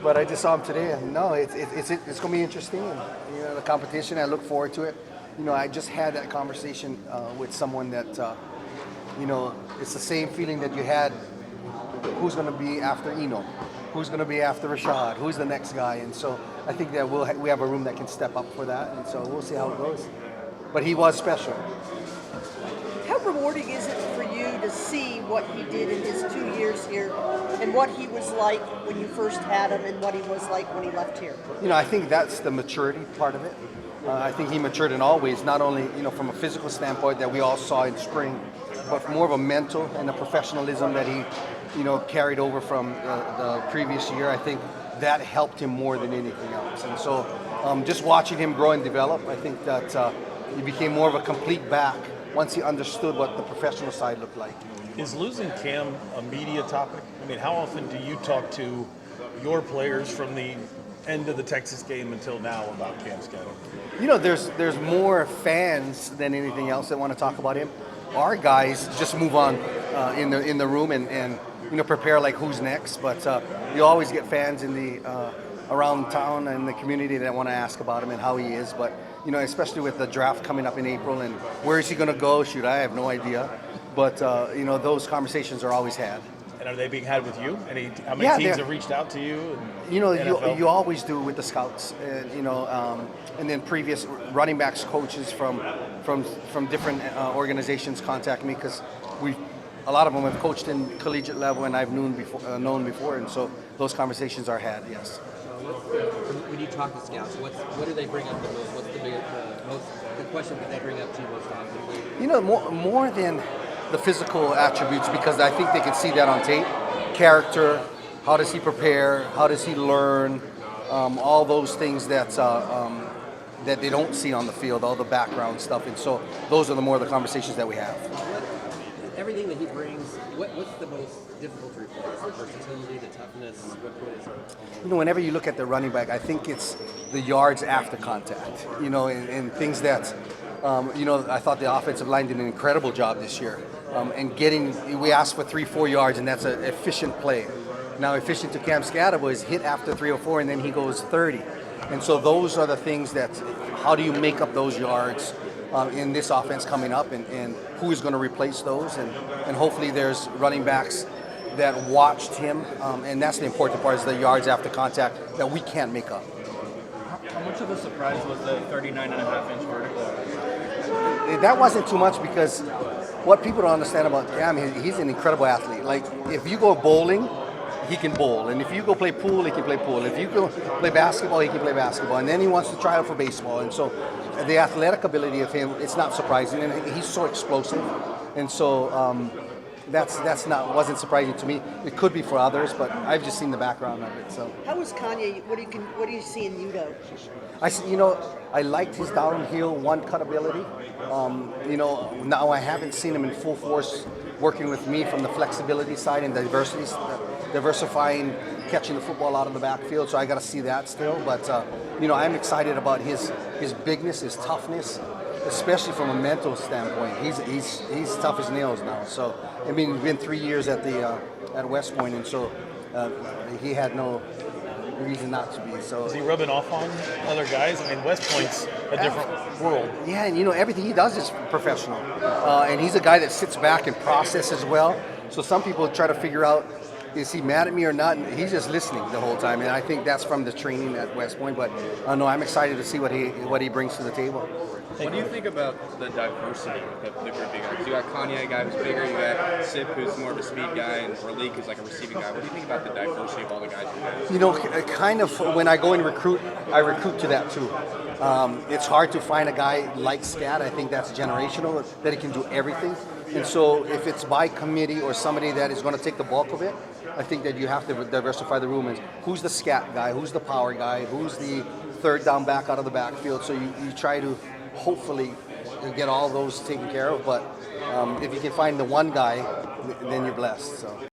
but I just saw him today, and no, it's going to be interesting. And, the competition, I look forward to it. I just had that conversation with someone that, it's the same feeling that you had. Who's going to be after Eno? Who's going to be after Rashad? Who's the next guy? And so I think that we have a room that can step up for that, and so we'll see how it goes. But he was special. How rewarding is it for you to see what he did in his 2 years here and what he was like when you first had him and what he was like when he left here? I think that's the maturity part of it. I think he matured in all ways, not only, from a physical standpoint that we all saw in spring, but more of a mental and a professionalism that he, carried over from the previous year. I think that helped him more than anything else. And so just watching him grow and develop, I think that he became more of a complete back once he understood what the professional side looked like. Is losing Cam a media topic? I mean, how often do you talk to your players from the end of the Texas game until now about Cam Scattergood? There's more fans than anything else that want to talk about him. Our guys just move on in the room and prepare like who's next. But you always get fans in the around town and the community that want to ask about him and how he is. But especially with the draft coming up in April and where is he going to go? Shoot, I have no idea. But those conversations are always had. And are they being had with you? How many teams have reached out to you? You always do with the scouts, and then previous running backs coaches from different organizations contact me because a lot of them have coached in collegiate level and I've known before, and so those conversations are had. Yes. When you talk to scouts, what do they bring up the most? What's the question that they bring up to you most often? More than the physical attributes, because I think they can see that on tape. Character, how does he prepare, how does he learn, all those things that they don't see on the field, all the background stuff. And so those are the more the conversations that we have. Everything that he brings, what's the most difficult to replace? The versatility, the toughness, what is it? Whenever you look at the running back, I think it's the yards after contact, and things that, I thought the offensive line did an incredible job this year. We asked for 3-4 yards, and that's an efficient play. Now, efficient to Cam Scattergood is hit after 3 or 4, and then he goes 30. And so those are the things that, how do you make up those yards in this offense coming up, and who is going to replace those? And hopefully there's running backs that watched him, and that's the important part, is the yards after contact that we can't make up. How much of a surprise was the 39.5-inch vertical? That wasn't too much because what people don't understand about Cam, he's an incredible athlete. Like, if you go bowling, he can bowl. And if you go play pool, he can play pool. If you go play basketball, he can play basketball. And then he wants to try out for baseball. And so the athletic ability of him, it's not surprising. And he's so explosive. And so wasn't surprising to me. It could be for others, but I've just seen the background of it. So how was Kanye? What do you see in Udo? I liked his downhill one-cut ability. Now I haven't seen him in full force working with me from the flexibility side and diversifying, catching the football out of the backfield. So I got to see that still. But I'm excited about his bigness, his toughness, especially from a mental standpoint. He's tough as nails now. So it's been 3 years at West Point, and so he had no reason not to be. So is he rubbing off on other guys? West Point's a different world. Yeah, and everything he does is professional, and he's a guy that sits back and processes well. So some people try to figure out, is he mad at me or not? And he's just listening the whole time, and I think that's from the training at West Point. But no, I'm excited to see what he brings to the table. What do you think about the diversity of the group of guys? You got Kanye, a guy who's bigger. You got Sip, who's more of a speed guy, and Raleek, who's like a receiving guy. What do you think about the diversity of all the guys you have? Kind of when I go and recruit, I recruit to that too. It's hard to find a guy like Scat. I think that's generational, that he can do everything. And so if it's by committee or somebody that is going to take the bulk of it, I think that you have to diversify the room. And who's the Scat guy? Who's the power guy? Who's the third down back out of the backfield? So you try to hopefully get all those taken care of. But if you can find the one guy, then you're blessed. So.